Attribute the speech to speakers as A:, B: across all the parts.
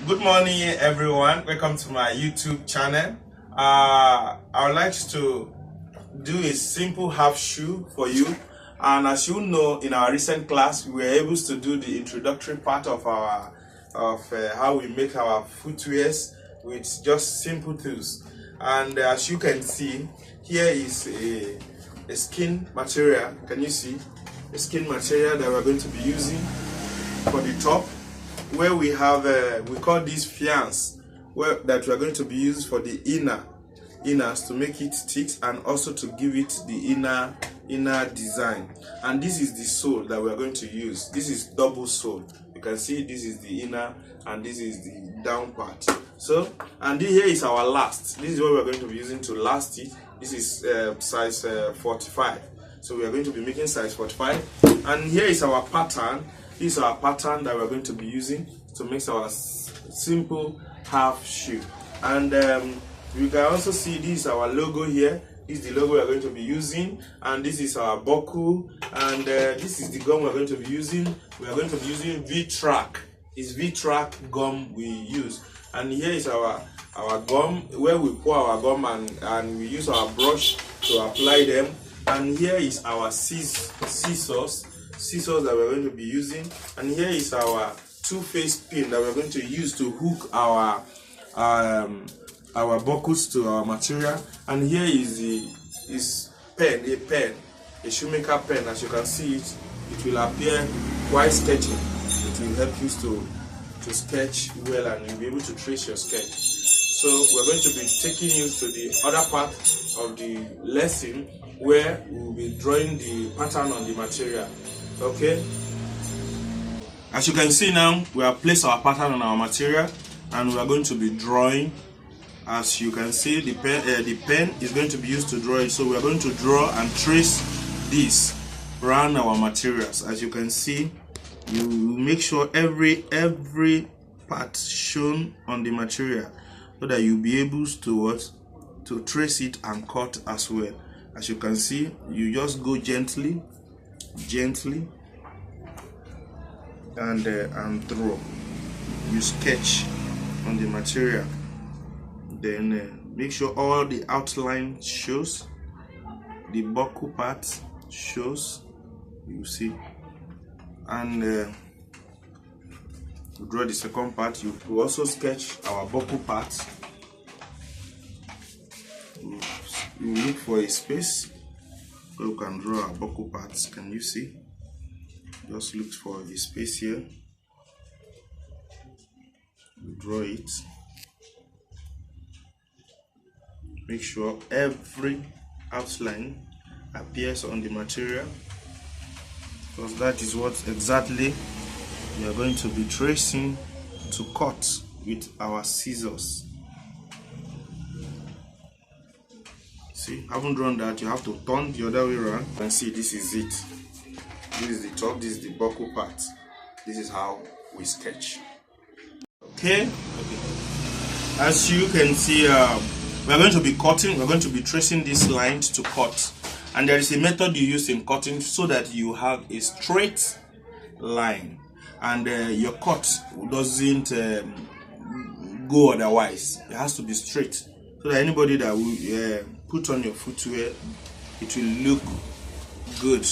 A: Good morning, everyone. Welcome to my YouTube channel. I would like to do a simple half shoe for you. And as you know, in our recent class, we were able to do the introductory part of how we make our footwears with just simple tools. And as you can see, here is a skin material. Can you see a skin material that we're going to be using for the top? Where we have we call this fiance, that we are going to be used for the inners to make it thick and also to give it the inner design. And this is the sole that we are going to use. This is double sole. You can see this is the inner and this is the down part. So, and here is our last. This is what we are going to be using to last it. This is size 45. So we are going to be making size 45. And here is our pattern. This is our pattern that we're going to be using to make our simple half shoe. And you can also see this is our logo here. This is the logo we're going to be using, and this is our buckle, and this is the gum we're going to be using. We are going to be using V-Track. It's V-Track gum we use. And here is our gum, where we pour our gum and we use our brush to apply them. And here is our scissors that we're going to be using, and here is our two-faced pin that we're going to use to hook our buckles to our material. And here is a shoemaker pen. As you can see, it will appear while sketching. It will help you to sketch well, and you'll be able to trace your sketch. So we're going to be taking you to the other part of the lesson where we'll be drawing the pattern on the material. Okay, as you can see now, we have placed our pattern on our material and we are going to be drawing. As you can see, the pen is going to be used to draw it. So we are going to draw and trace this around our materials. As you can see, you make sure every part shown on the material so that you'll be able to trace it and cut as well. As you can see, you just go gently and draw. You sketch on the material, then make sure all the outline shows, the buckle part shows, you see, and draw the second part. You will also sketch our buckle part. You look for a space so you can draw our buckle parts. Can you see? Just look for a space here. Draw it. Make sure every outline appears on the material, because that is what exactly we are going to be tracing to cut with our scissors. See, I haven't drawn that. You have to turn the other way around and see. This is it. This is the top, this is the buckle part. This is how we sketch. Okay. As you can see, we are going to be cutting, we're going to be tracing these lines to cut. And there is a method you use in cutting so that you have a straight line and your cut doesn't go otherwise. It has to be straight so that anybody that will put on your footwear, it will look good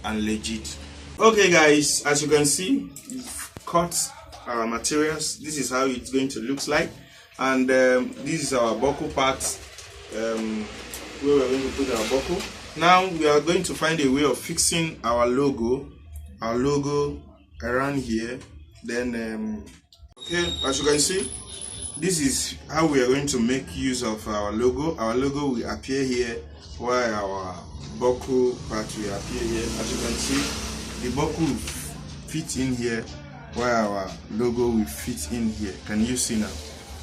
A: and legit. Okay guys, as you can see, we've cut our materials. This is how it's going to look like, and this is our buckle part, where we're going to put our buckle. Now we are going to find a way of fixing our logo around here. Then okay, as you can see, this is how we are going to make use of our logo. Our logo will appear here while our buckle part will appear here. As you can see, the buckle will fit in here while our logo will fit in here. Can you see now?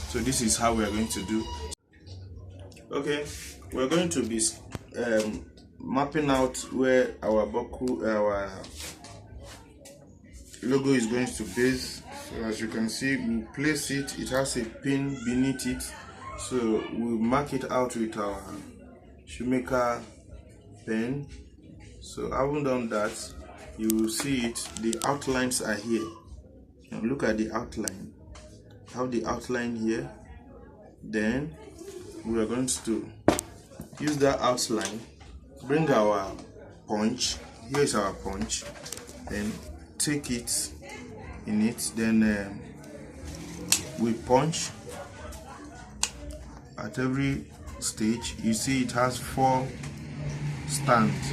A: So this is how we are going to do. Okay, we're going to be mapping out where our buckle, our logo is going to base. So as you can see, we place it. It has a pin beneath it, so we'll mark it out with our shoemaker pen. So having done that, you will see it, the outlines are here. Now look at the outline. have the outline here. Then we are going to use that outline, bring our punch. Here is our punch. Then take it in it. Then we punch at every stage. You see it has 4 stands.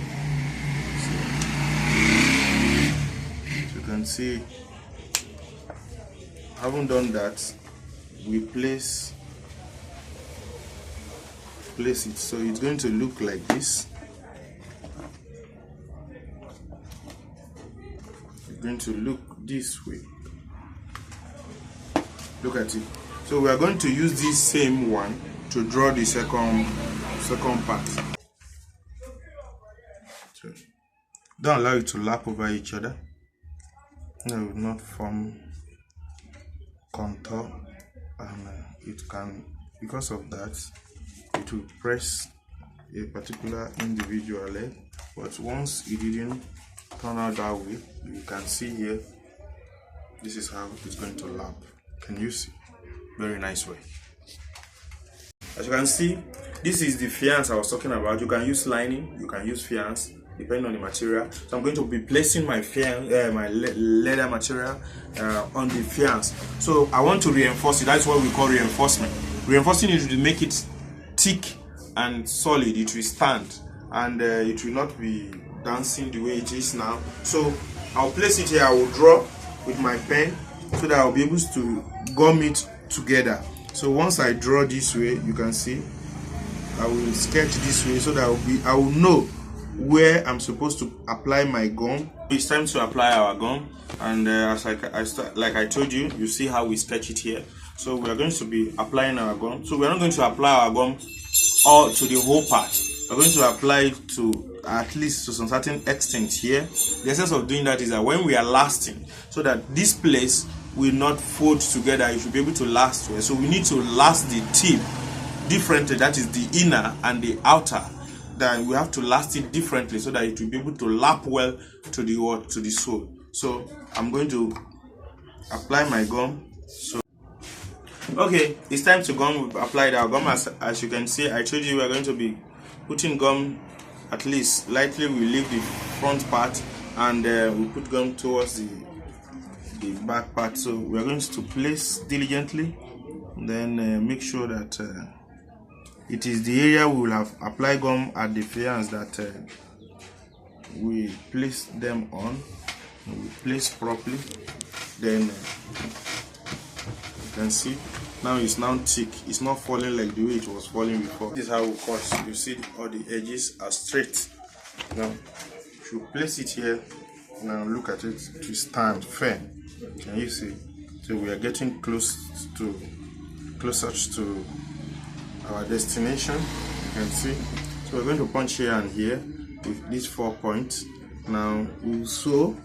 A: So you can see, having done that, we place it, so it's going to look like this. It's going to look this way. Look at it. So we are going to use this same one to draw the second part. So don't allow it to lap over each other. It will not form contour, and it can, because of that, it will press a particular individual leg. But once it didn't turn out that way, you can see here, this is how it's going to lap. Can you see? Very nice way. As you can see, this is the fiance I was talking about. You can use lining, you can use fiance, depending on the material. So I'm going to be placing my leather material on the fiance. So I want to reinforce it. That's what we call reinforcement. Reinforcing it will make it thick and solid. It will stand, and it will not be dancing the way it is now. So I'll place it here. I will draw with my pen so that I'll be able to gum it together. So once I draw this way, you can see I will sketch this way so that I will know where I'm supposed to apply my gum. It's time to apply our gum, and like I told you, you see how we sketch it here. So we are going to be applying our gum. So we are not going to apply our gum all to the whole part. We're going to apply it to at least to some certain extent here. The essence of doing that is that when we are lasting, so that this place will not fold together, you should be able to last well. So we need to last the tip differently, that is the inner and the outer. Then we have to last it differently so that it will be able to lap well to the sole. So I'm going to apply my gum. So okay, it's time to gum. We've applied our gum. As you can see, I told you we are going to be putting gum at least lightly. We leave the front part, and we put gum towards the back part. So we are going to place diligently, then make sure that it is the area we will have applied gum at the fiance that we place them on. We place properly. Then you can see now it's now thick. It's not falling like the way it was falling before. This is how we cut. You see all the edges are straight. Now if you place it here, now look at it to stand firm. Can you see? So we are getting closer to our destination. You can see. So we're going to punch here and here with these 4 points. Now we'll sew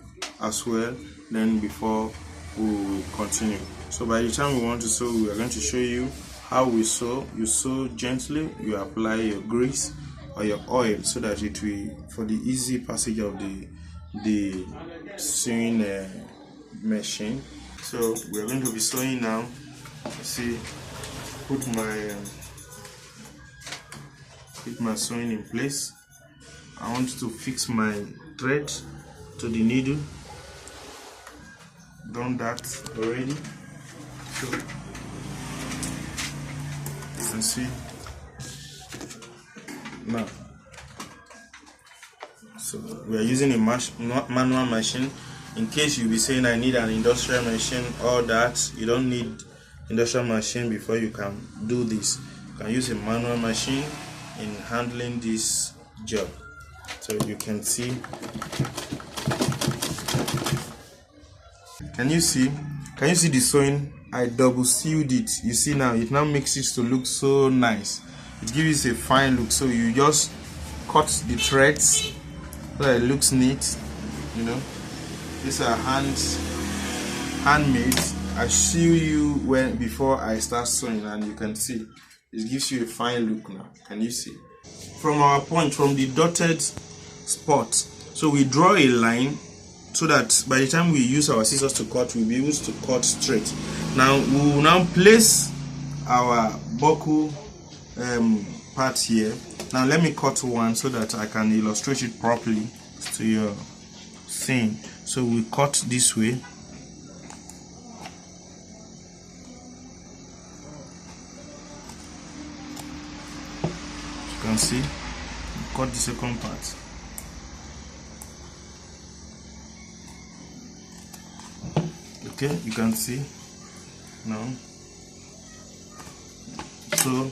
A: as well, then before we will continue. So by the time we want to sew, we are going to show you how we sew. You sew gently, you apply your grease or your oil so that it will, for the easy passage of the sewing machine. So we are going to be sewing now. See, put my sewing in place. I want to fix my thread to the needle. Done that already. So you can see now. So we are using a manual machine. In case you be saying I need an industrial machine or that, you don't need industrial machine before you can do this. You can use a manual machine in handling this job. So you can see. Can you see the sewing? I double sealed it. You see now, it now makes it to look so nice. It gives you a fine look. So you just cut the threads so that it looks neat. You know, these are handmade. I show you before I start sewing, and you can see it gives you a fine look now. Can you see? From our point, from the dotted spot, so we draw a line so that by the time we use our scissors to cut, we'll be able to cut straight. Now we will now place our buckle part here. Now let me cut one so that I can illustrate it properly to your thing. So we cut this way. You can see, cut the second part. Okay, you can see now. So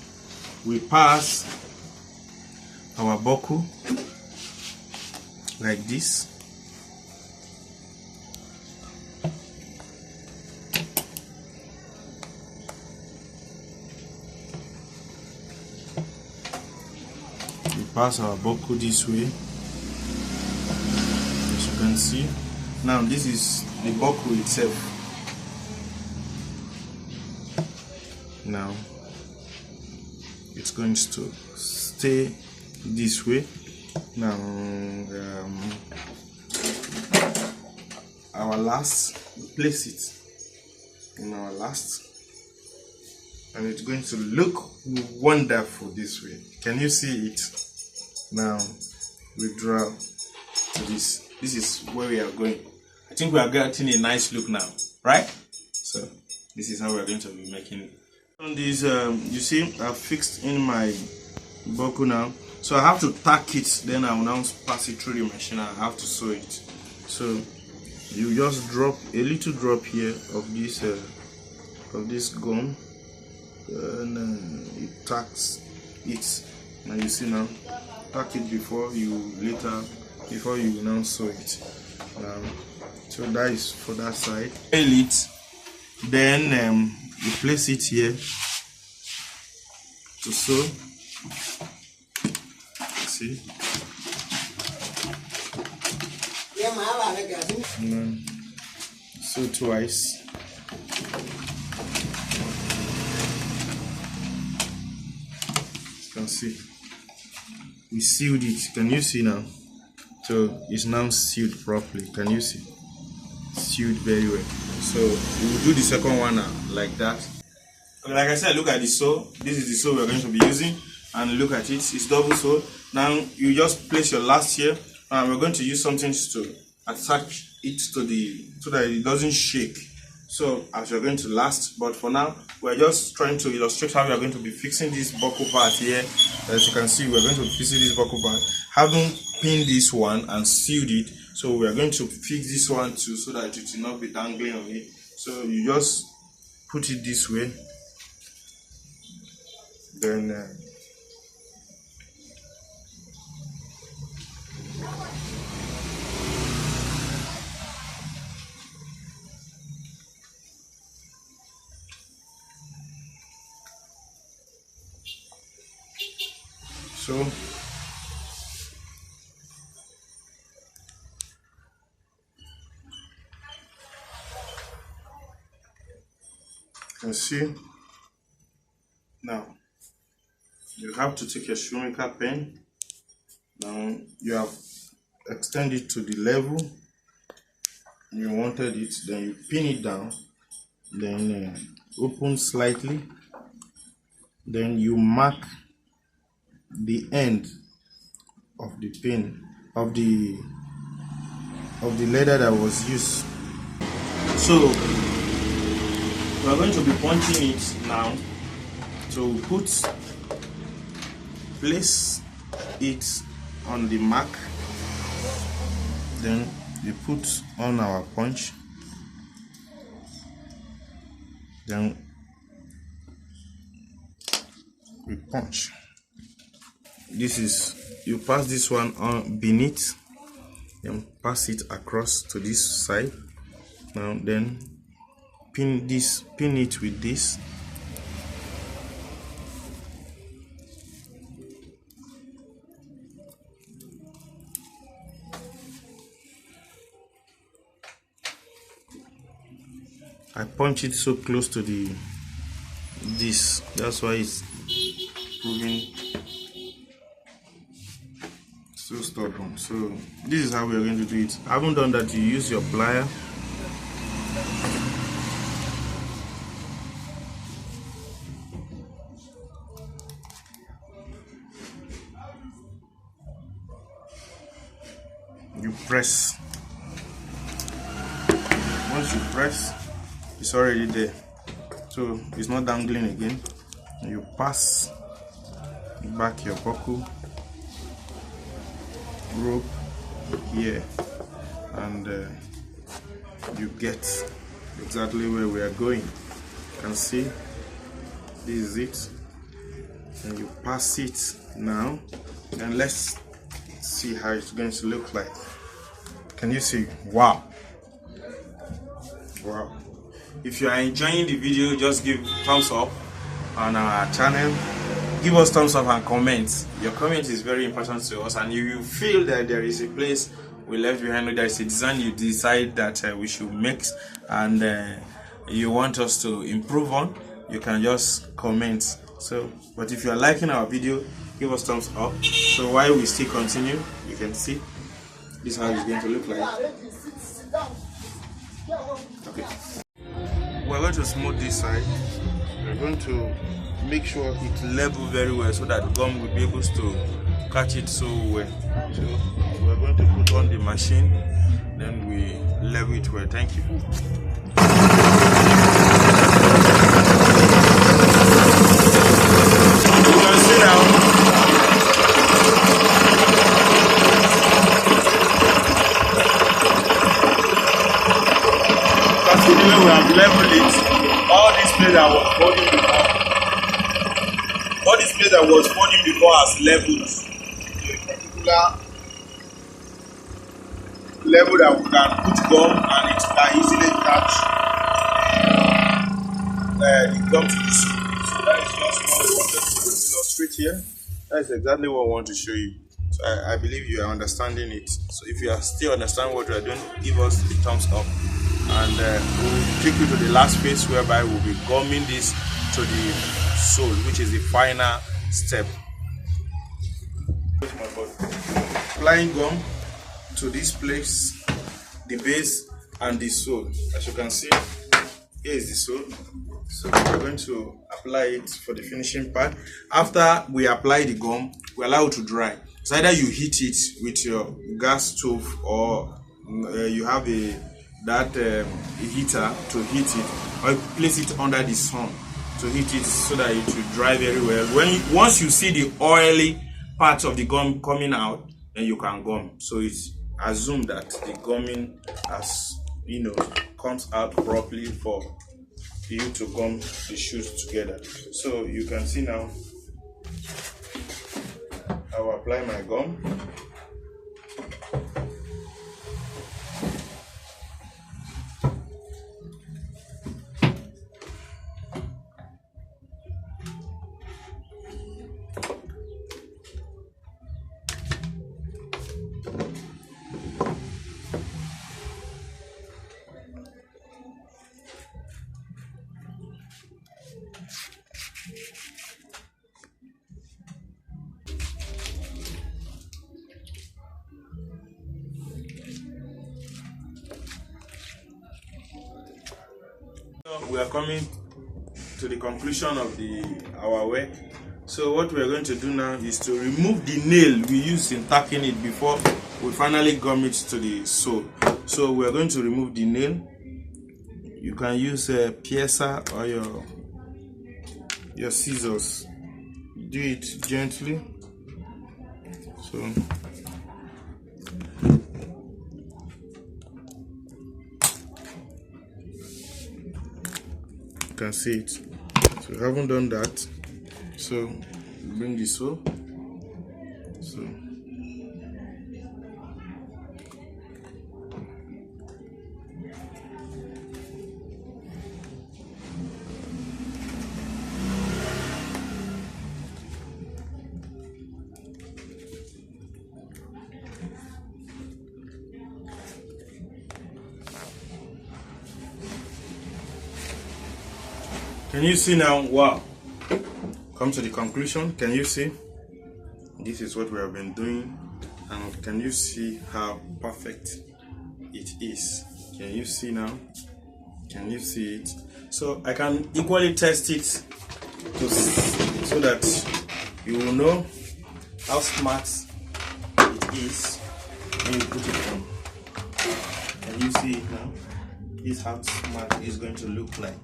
A: we pass our buckle like this. We pass our buckle this way, as you can see. Now this is the buckle itself. Now it's going to stay this way. Now our last, place it in our last, and it's going to look wonderful this way. Can you see it? Now we draw to this. This is where we are going. I think we are getting a nice look now, right? So this is how we are going to be making it. On this, you see, I've fixed in my buckle now, so I have to tack it. Then I will now pass it through the machine. I have to sew it. So you just drop a little drop here of this gum, and it tacks it. Now you see now, tack it before you now sew it. So that is for that side. Nail it, then you place it here to sew. See, and then sew twice. You can see we sealed it. Can you see now? So it's now sealed properly. Can you see? Sealed very well. So we will do the second one now, like that. Okay, like I said, look at the sew. This is the sew we're going to be using, and look at it. It's double sew. Now you just place your last here, and we're going to use something to attach it to the, so that it doesn't shake. So as you're going to last, but for now we're just trying to illustrate how we are going to be fixing this buckle part here. As you can see, we're going to be fixing this buckle part, having pinned this one and sealed it. So we are going to fix this one too, so that it will not be dangling on it. So you just put it this way, then so you can see now you have to take your shoemaker pen. Now you have extended it to the level you wanted it, then you pin it down, then open slightly, then you mark the end of the pin of the leather that was used. So we are going to be punching it now. So place it on the mark, then we put on our punch, then we punch. This is, you pass this one on beneath, then pass it across to this side. Now then pin it with this. I punch it so close to this, that's why it's proving so stubborn. So this is how we are going to do it. I haven't done that. You use your plier. You press. Once you press, it's already there, so it's not dangling again. You pass back your buckle rope here, and you get exactly where we are going. You can see this is it, and you pass it now, and let's see how it's going to look like. Can you see? Wow. If you are enjoying the video, just give thumbs up on our channel. Give us thumbs up and comment. Your comment is very important to us, and if you feel that there is a place we left behind, or there is a design you decide that we should make, and you want us to improve on, you can just comment. So but if you are liking our video, give us thumbs up. So while we still continue, you can see this is how it's going to look like. Okay, we're going to smooth this side. We're going to make sure it level very well, so that the gum will be able to catch it so well. So we're going to put on the machine, then we level it well. Thank you. You can see now. We have leveled it. All this place that was folding before, has leveled to a particular level that we can put gum, and it can easily catch the gum to the soup. So that is just what we wanted to illustrate here. That is exactly what I want to show you. So I believe you are understanding it. So if you are still understanding what we are doing, give us the thumbs up. And we'll take you to the last phase, whereby we'll be gumming this to the sole, which is the final step. Applying gum to this place, the base and the sole. As you can see, here is the sole. So we're going to apply it for the finishing part. After we apply the gum, we allow it to dry. So either you heat it with your gas stove, or you have that heater to heat it, or place it under the sun to heat it, so that it will dry very well. Once you see the oily part of the gum coming out, then you can gum. So it's assumed that the gumming has, comes out properly for you to gum the shoes together. So you can see now, I will apply my gum. We are coming to the conclusion of our work. So what we are going to do now is to remove the nail we used in tacking it before we finally gum it to the sole. So we are going to remove the nail. You can use a piercer or your scissors. Do it gently. So you can see it. So we haven't done that. So bring this so. Can you see now? Wow. Come to the conclusion. Can you see? This is what we have been doing, And can you see how perfect it is? Can you see now? Can you see it? So I can equally test it so that you will know how smart it is when you put it on. Can you see it now? This is how smart it is going to look like.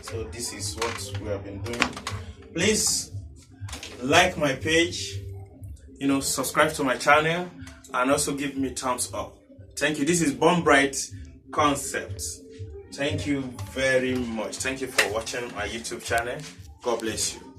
A: So this is what we have been doing. Please like my page, subscribe to my channel, and also give me thumbs up. Thank you. This is Born Bright Concepts. Thank you very much. Thank you for watching my YouTube channel. God bless you.